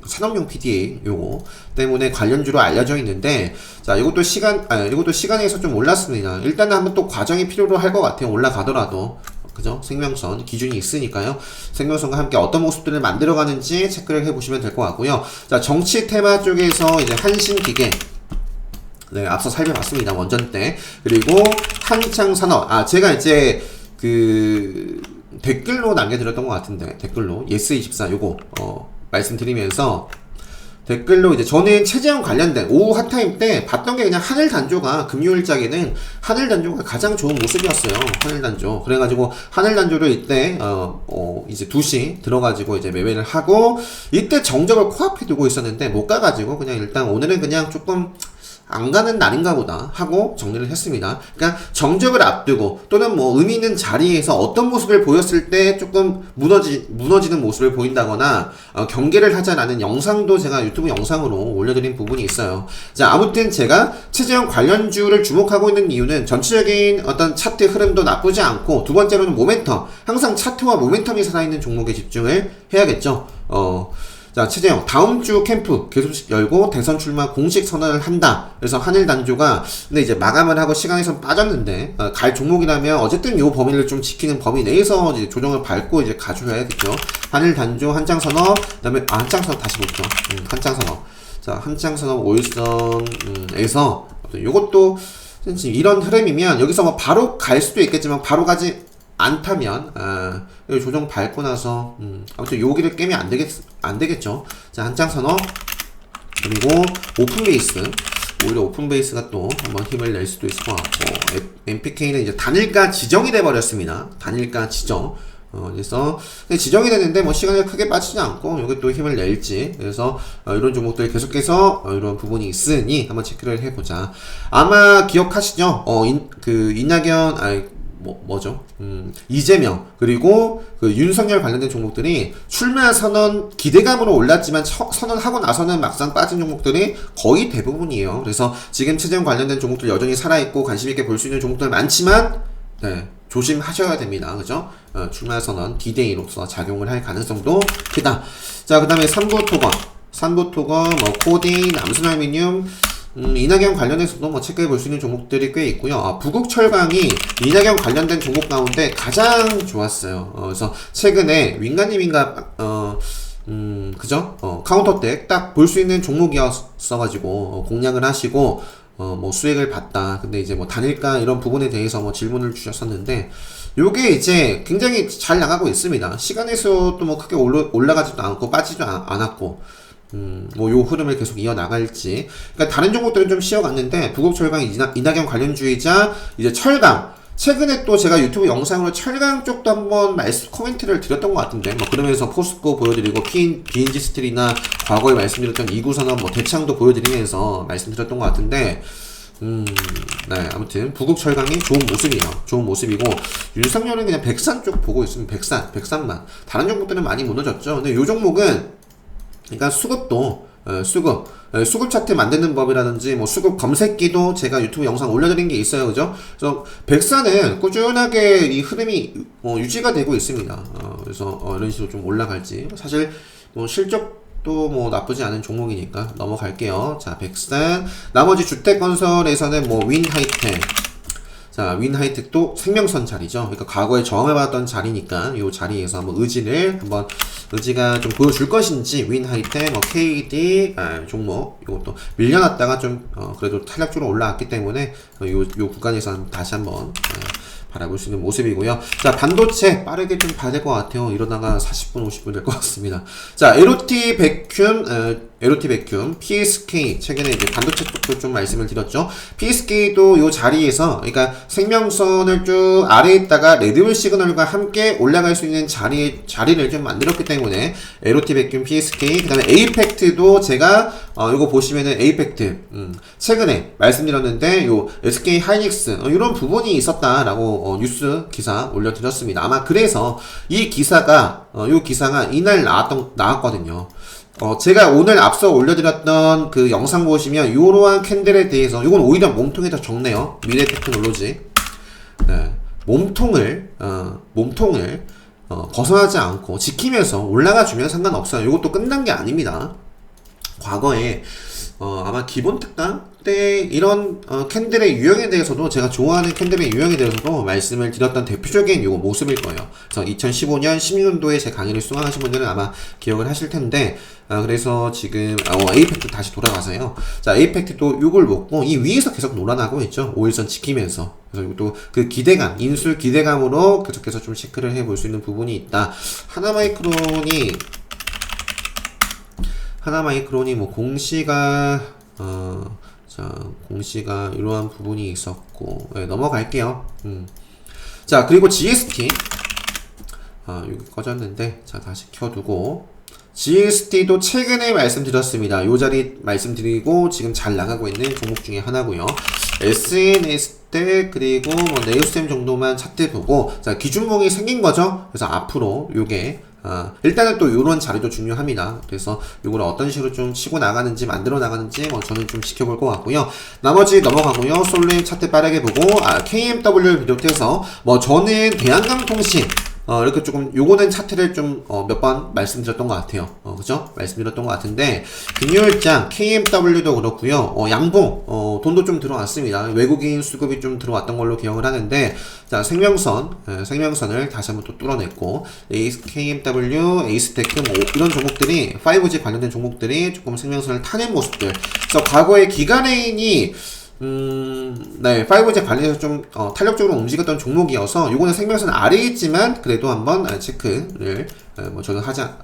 산업용 PDA 요거 때문에 관련주로 알려져 있는데, 자, 이것도 시간에서 좀 올랐습니다. 일단은 한번 또 과정이 필요로 할 것 같아요. 올라가더라도. 그죠? 생명선 기준이 있으니까요. 생명선과 함께 어떤 모습들을 만들어가는지 체크를 해보시면 될 것 같고요. 자, 정치 테마 쪽에서 이제 한신기계. 네, 앞서 살펴봤습니다. 원전 때. 그리고 한창산업. 제가 이제 댓글로 남겨드렸던 것 같은데, 댓글로. 예스24 요거, 말씀드리면서 댓글로 이제 저는 최재형 관련된 오후 핫타임 때 봤던 게 그냥 하늘단조가 금요일장에는 하늘단조가 가장 좋은 모습이었어요. 하늘단조. 그래가지고 하늘단조를 이때 이제 2시 들어가지고 이제 매매를 하고 이때 정적을 코앞에 두고 있었는데 못 가가지고 그냥 일단 오늘은 그냥 조금 안 가는 날인가 보다 하고 정리를 했습니다. 그러니까 정적을 앞두고 또는 뭐 의미 있는 자리에서 어떤 모습을 보였을 때 조금 무너지는 모습을 보인다거나 경계를 하자라는 영상도 제가 유튜브 영상으로 올려드린 부분이 있어요. 자, 아무튼 제가 최재형 관련주를 주목하고 있는 이유는 전체적인 어떤 차트 흐름도 나쁘지 않고, 두 번째로는 모멘텀, 항상 차트와 모멘텀이 살아있는 종목에 집중을 해야겠죠. 자, 최재형 다음 주 캠프 계속 열고 대선 출마 공식 선언을 한다. 그래서 하늘단조가 근데 이제 마감을 하고 시간에서 빠졌는데 갈 종목이라면 어쨌든 요 범위를 좀 지키는 범위 내에서 이제 조정을 밟고 이제 가져야겠죠. 하늘단조, 한창산업, 그다음에 한창산업 다시 볼게요. 한창산업. 자, 한창산업 5일선에서 요것도 이런 흐름이면 여기서 뭐 바로 갈 수도 있겠지만 바로 가지 않다면 조정 밟고 나서 아무튼 여기를 깨면 안 되겠죠. 자, 한창산업 그리고 오픈베이스, 오히려 오픈베이스가 또 한번 힘을 낼 수도 있을 것 같고, MPK는 이제 단일가 지정이 돼 버렸습니다. 단일가 지정. 그래서 지정이 되는데 뭐 시간이 크게 빠지지 않고 여기 또 힘을 낼지, 그래서 이런 종목들 계속해서 이런 부분이 있으니 한번 체크를 해보자. 아마 기억하시죠? 이낙연 이재명 그리고 윤석열 관련된 종목들이 출마 선언 기대감으로 올랐지만 선언하고 나서는 막상 빠진 종목들이 거의 대부분이에요. 그래서 지금 최재형 관련된 종목들 여전히 살아있고 관심있게 볼 수 있는 종목들 많지만 조심하셔야 됩니다. 그죠? 출마 선언 디데이로서 작용을 할 가능성도 크다. 자, 그 다음에 삼부토건, 코딩, 남순알미늄, 이낙연 관련해서도 뭐 체크해 볼 수 있는 종목들이 꽤 있고요. 부국철강이 이낙연 관련된 종목 가운데 가장 좋았어요. 그래서 최근에 윙가님인가 그죠? 카운터덱 딱 볼 수 있는 종목이었어가지고 공략을 하시고 뭐 수익을 봤다. 근데 이제 뭐 단일가 이런 부분에 대해서 뭐 질문을 주셨었는데, 요게 이제 굉장히 잘 나가고 있습니다. 시간에서도 뭐 크게 올라가지도 않고 빠지도 않았고. 뭐 요 흐름을 계속 이어나갈지. 그러니까 다른 종목들은 좀 쉬어갔는데 부국철강이 이낙연 관련주이자 이제 철강, 최근에 또 제가 유튜브 영상으로 철강 쪽도 한번 코멘트를 드렸던 것 같은데, 뭐 그러면서 포스코 보여드리고 BNG 스틸이나 과거에 말씀드렸던 이구산업 대창도 보여드리면서 말씀드렸던 것 같은데, 네, 아무튼 부국철강이 좋은 모습이고, 윤석열은 그냥 백산 쪽 보고 있으면 백산만. 다른 종목들은 많이 무너졌죠. 근데 요 종목은 그러니까 수급 차트 만드는 법이라든지 뭐 수급 검색기도 제가 유튜브 영상 올려드린 게 있어요. 그죠? 그래서 백사는 꾸준하게 이 흐름이 유지가 되고 있습니다. 그래서 이런 식으로 좀 올라갈지, 사실 뭐 실적도 뭐 나쁘지 않은 종목이니까 넘어갈게요. 자, 백산. 나머지 주택건설에서는 뭐 윈하이텍. 자, 윈하이텍도 생명선 자리죠. 그러니까 과거에 저항해봤던 자리니까 이 자리에서 한번 의지가 좀 보여줄 것인지, 윈하이텍, KD 종목 이것도 밀려났다가 좀 그래도 탄력적으로 올라왔기 때문에 요 구간에서 다시 한번 바라볼 수 있는 모습이고요. 자, 반도체 빠르게 좀 봐야 될 것 같아요. 이러다가 40분, 50분 될 것 같습니다. 자, LOT 베큐um, PSK, 최근에 이제 반도체 쪽도 좀 말씀을 드렸죠. PSK도 요 자리에서, 그러니까 생명선을 쭉 아래에 있다가 레드불 시그널과 함께 올라갈 수 있는 자리를 좀 만들었기 때문에, LOT 베큐um, PSK, 그 다음에 에이펙트도 제가, 요거 보시면은 에이펙트, 최근에 말씀드렸는데, 요 SK 하이닉스, 이런 부분이 있었다라고, 뉴스 기사 올려드렸습니다. 아마 그래서 이 기사가, 요 기사가 이날 나왔거든요. 제가 오늘 앞서 올려드렸던 그 영상 보시면 이러한 캔들에 대해서 이건 오히려 몸통이 더 적네요. 미래테크놀로지. 네. 몸통을 벗어나지 않고 지키면서 올라가 주면 상관없어요. 이것도 끝난 게 아닙니다. 과거에 아마 기본 특강 때 이런 캔들의 유형에 대해서도 제가 좋아하는 캔들의 유형에 대해서도 말씀을 드렸던 대표적인 요 모습일 거예요. 그래서 2015년 16년도에 제 강의를 수강하신 분들은 아마 기억을 하실 텐데, 그래서 지금 에이펙트 다시 돌아가서요. 자, 에이펙트도 요걸 먹고 이 위에서 계속 놀아나고 있죠. 5일선 지키면서. 그래서 이것도 그 기대감, 인술 기대감으로 계속해서 좀 체크를 해볼 수 있는 부분이 있다. 하나마이크론이 뭐 공시가 공시가 이러한 부분이 있었고, 네, 넘어갈게요. 자, 그리고 GST 여기 꺼졌는데, 자, 다시 켜두고, GST도 최근에 말씀드렸습니다. 요 자리 말씀드리고 지금 잘 나가고 있는 종목 중에 하나고요. SNS 때 그리고 뭐 네오스템 정도만 차트 보고, 자, 기준봉이 생긴 거죠. 그래서 앞으로 요게 일단은 또 요런 자리도 중요합니다. 그래서 요걸 어떤 식으로 좀 치고 나가는지 만들어 나가는지 뭐 저는 좀 지켜볼 것 같고요. 나머지 넘어가고요. 솔루임 차트 빠르게 보고, KMW를 비롯해서 뭐 저는 대한강통신 이렇게 조금 요거는 차트를 좀 몇 번 말씀드렸던 것 같아요. 그죠? 말씀드렸던 것 같은데, 금요일장 KMW도 그렇고요. 양봉 돈도 좀 들어왔습니다. 외국인 수급이 좀 들어왔던 걸로 기억을 하는데, 자, 생명선을 다시 한번 또 뚫어냈고, KMW, 에이스테크 뭐 이런 종목들이 5G 관련된 종목들이 조금 생명선을 타는 모습들. 그래서 과거에 기가레인이 네, 5G 관련해서 좀 탄력적으로 움직였던 종목이어서 요거는 생명선 아래에 있지만 그래도 한번 체크를 뭐 저는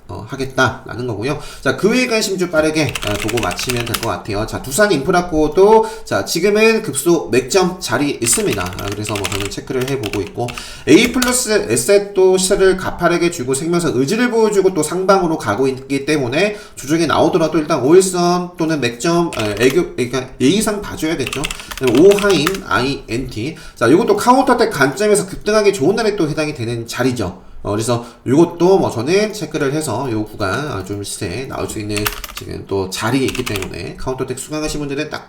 하겠다라는 거고요. 자, 그 외의 관심 좀 빠르게 보고 마치면 될 것 같아요. 자, 두산 인프라코도 자, 지금은 급소 맥점 자리 있습니다. 그래서 뭐 저는 체크를 해보고 있고, A 플러스 에셋도 시세를 가파르게 주고 생명선 의지를 보여주고 또 상방으로 가고 있기 때문에 조정이 나오더라도 일단 5일선 또는 맥점 그러니까 예의상 봐줘야겠죠. 5하인 INT. 자, 이것도 카운터텍 관점에서 급등하기 좋은 날에 또 해당이 되는 자리죠. 그래서 이것도 뭐 저는 체크를 해서 요 구간 좀 시세 나올 수 있는 지금 또 자리에 있기 때문에 카운터텍 수강하신 분들은 딱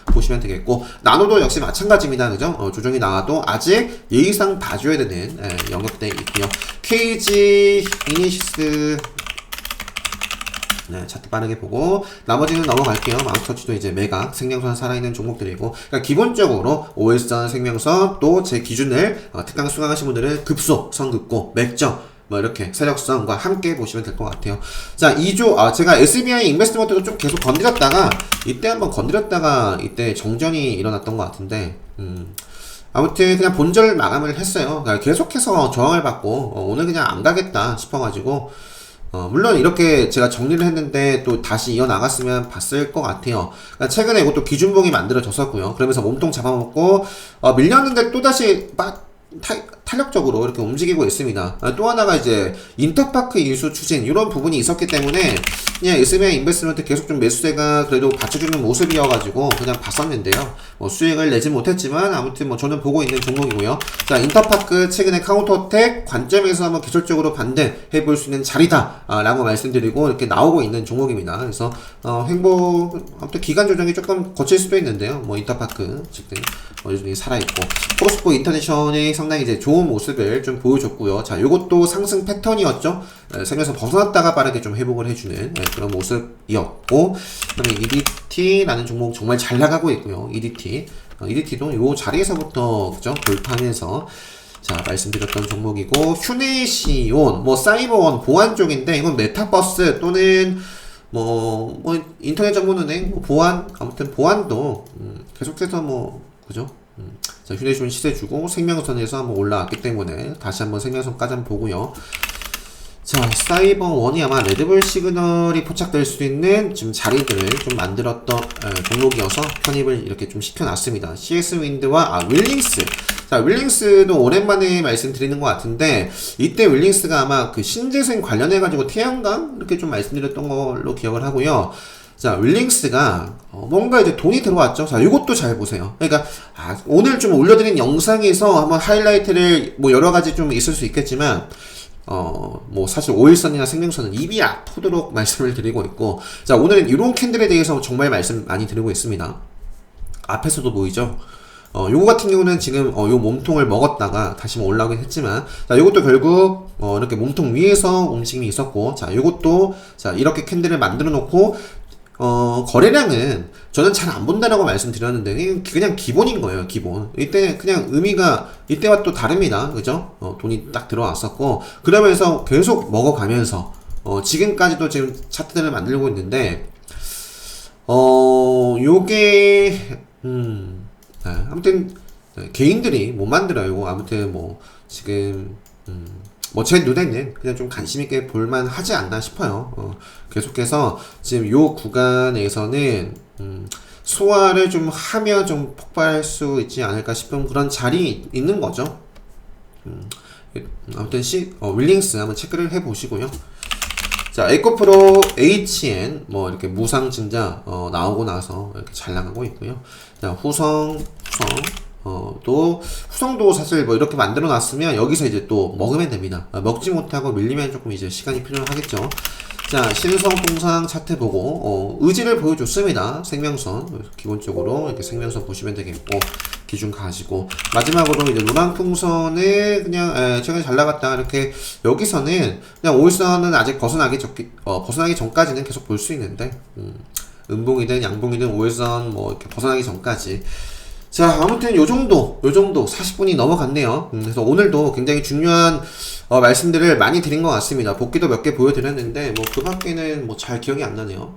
보시면 되겠고, 나노도 역시 마찬가지입니다. 그죠? 조정이 나와도 아직 예의상 봐줘야 되는 영역대 있고요. KG 이니시스 네, 차트 빠르게 보고 나머지는 넘어갈게요. 마우스터치도 이제 매각, 생명선 살아있는 종목들이고, 그러니까 기본적으로 5일선 생명선 또 제 기준을 특강 수강하신 분들은 급소, 선급고, 맥점 뭐 이렇게 세력선과 함께 보시면 될 것 같아요. 자, 2조 제가 SBI 인베스트먼트도 좀 계속 건드렸다가 이때 정전이 일어났던 것 같은데, 아무튼 그냥 본절 마감을 했어요. 그러니까 계속해서 저항을 받고 오늘 그냥 안 가겠다 싶어가지고, 물론 이렇게 제가 정리를 했는데 또 다시 이어나갔으면 봤을 것 같아요. 그러니까 최근에 이것도 기준봉이 만들어졌었고요. 그러면서 몸통 잡아먹고 밀렸는데 또다시 탄력적으로 이렇게 움직이고 있습니다. 또 하나가 이제 인터파크 인수 추진 이런 부분이 있었기 때문에 그냥 SBI 인베스트먼트 계속 좀 매수세가 그래도 받쳐주는 모습이어가지고 그냥 봤었는데요. 뭐 수익을 내지 못했지만 아무튼 뭐 저는 보고 있는 종목이고요. 자, 인터파크 최근에 카운터텍 관점에서 한번 기술적으로 반대해 볼 수 있는 자리다 라고 말씀드리고 이렇게 나오고 있는 종목입니다. 그래서 아무튼 기간 조정이 조금 거칠 수도 있는데요. 뭐 인터파크 지금 여전히 살아있고, 포스코 인터내셔널이 상당히 이제 좋은 모습을 좀 보여줬고요. 자, 요것도 상승 패턴이었죠. 생명선 벗어났다가 빠르게 좀 회복을 해주는 그런 모습이었고, 그다음에 EDT라는 종목 정말 잘 나가고 있고요. EDT도 요 자리에서부터 그죠 돌파하면서 자, 말씀드렸던 종목이고, 휴네시온, 뭐 사이버원 보안 쪽인데 이건 메타버스 또는 뭐 인터넷 전문은행 보안, 아무튼 보안도 계속해서 뭐 그죠? 자, 휴대폰 시세 주고 생명선에서 한번 올라왔기 때문에 다시 한번 생명선까지 한번 보고요. 자, 사이버1이 아마 레드불 시그널이 포착될 수 있는 지금 자리들을 좀 만들었던 종목이어서 편입을 이렇게 좀 시켜놨습니다. CS 윈드와 윌링스. 자, 윌링스도 오랜만에 말씀드리는 것 같은데 이때 윌링스가 아마 그 신재생 관련해가지고 태양광 이렇게 좀 말씀드렸던 걸로 기억을 하고요. 자, 윌링스가 뭔가 이제 돈이 들어왔죠. 자, 이것도 잘 보세요. 그러니까 오늘 좀 올려드린 영상에서 한번 하이라이트를 뭐 여러 가지 좀 있을 수 있겠지만 뭐 사실 5일선이나 생명선은 입이 아프도록 말씀을 드리고 있고, 자, 오늘은 이런 캔들에 대해서 정말 말씀 많이 드리고 있습니다. 앞에서도 보이죠? 요거 같은 경우는 지금 요 몸통을 먹었다가 다시 올라오긴 했지만, 자, 요것도 결국 이렇게 몸통 위에서 움직임이 있었고, 자, 요것도 자, 이렇게 캔들을 만들어 놓고 거래량은 저는 잘 안 본다라고 말씀드렸는데 그냥 기본인 거예요. 기본. 이때 그냥 의미가 이때와 또 다릅니다. 그죠? 돈이 딱 들어왔었고, 그러면서 계속 먹어가면서 지금까지도 지금 차트들을 만들고 있는데 요게 네, 아무튼 개인들이 못 만들어요. 아무튼 뭐 지금 뭐 제 눈에는 그냥 좀 관심있게 볼만 하지 않나 싶어요. 계속해서 지금 요 구간에서는 소화를 좀 하면 좀 폭발할 수 있지 않을까 싶은 그런 자리 있는 거죠. 아무튼 윌링스 한번 체크를 해 보시고요. 자, 에코프로 HN 뭐 이렇게 무상 증자 나오고 나서 이렇게 잘 나가고 있고요. 자, 후성도 사실 뭐 이렇게 만들어 놨으면 여기서 이제 또 먹으면 됩니다. 먹지 못하고 밀리면 조금 이제 시간이 필요하겠죠. 자, 신성통상 차트 보고 의지를 보여줬습니다. 생명선 기본적으로 이렇게 생명선 보시면 되겠고, 기준 가지고 마지막으로 이제 노란풍선을 그냥 최근에 잘 나갔다 이렇게 여기서는 그냥 5일선은 아직 벗어나기 전까지는 계속 볼 수 있는데 음봉이든 양봉이든 5일선 뭐 이렇게 벗어나기 전까지. 자, 아무튼 요 정도 40분이 넘어갔네요. 그래서 오늘도 굉장히 중요한 말씀들을 많이 드린 것 같습니다. 복귀도 몇 개 보여드렸는데 뭐 그 밖에는 뭐 잘 기억이 안 나네요.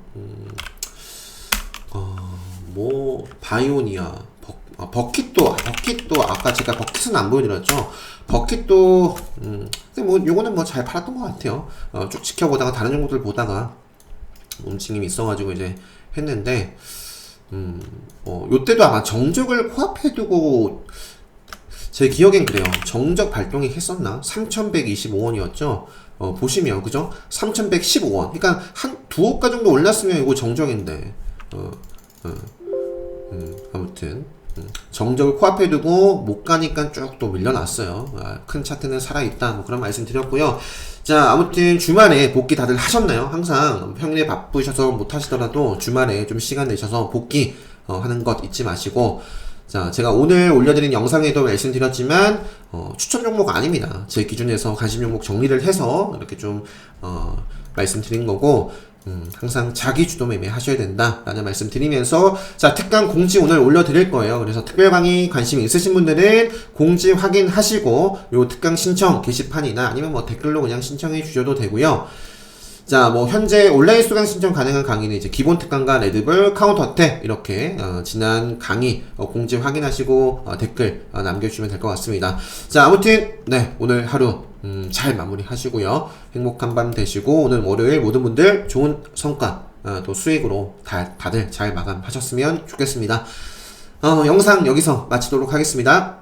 뭐 바이오니아, 버킷도 아까 제가 버킷은 안 보여드렸죠. 버킷도 근데 뭐 요거는 뭐 잘 팔았던 것 같아요. 쭉 지켜보다가 다른 종목들 보다가 움직임이 있어가지고 이제 했는데 요때도 아마 정적을 코앞에 두고 제 기억엔 그래요. 정적 발동이 했었나? 3125원이었죠. 보시면 그죠? 3115원. 그러니까 한 두호가 정도 올랐으면 이거 정적인데. 아무튼 정적을 코앞에 두고 못 가니까 쭉 또 밀려났어요. 큰 차트는 살아있다. 뭐 그런 말씀 드렸고요. 자, 아무튼 주말에 복귀 다들 하셨나요? 항상 평일에 바쁘셔서 못 하시더라도 주말에 좀 시간 내셔서 복귀 하는 것 잊지 마시고, 자, 제가 오늘 올려드린 영상에도 말씀드렸지만 추천 종목 아닙니다. 제 기준에서 관심 종목 정리를 해서 이렇게 좀 말씀드린 거고, 항상 자기 주도 매매 하셔야 된다 라는 말씀 드리면서, 자, 특강 공지 오늘 올려드릴 거예요. 그래서 특별 강의 관심이 있으신 분들은 공지 확인하시고 요 특강 신청 게시판이나 아니면 뭐 댓글로 그냥 신청해 주셔도 되고요. 자, 뭐 현재 온라인 수강 신청 가능한 강의는 이제 기본 특강과 레드불, 카운터택 이렇게 지난 강의 공지 확인하시고 댓글 남겨주시면 될 것 같습니다. 자, 아무튼 네, 오늘 하루 잘 마무리 하시고요. 행복한 밤 되시고 오늘 월요일 모든 분들 좋은 성과 또 수익으로 다들 잘 마감하셨으면 좋겠습니다. 영상 여기서 마치도록 하겠습니다.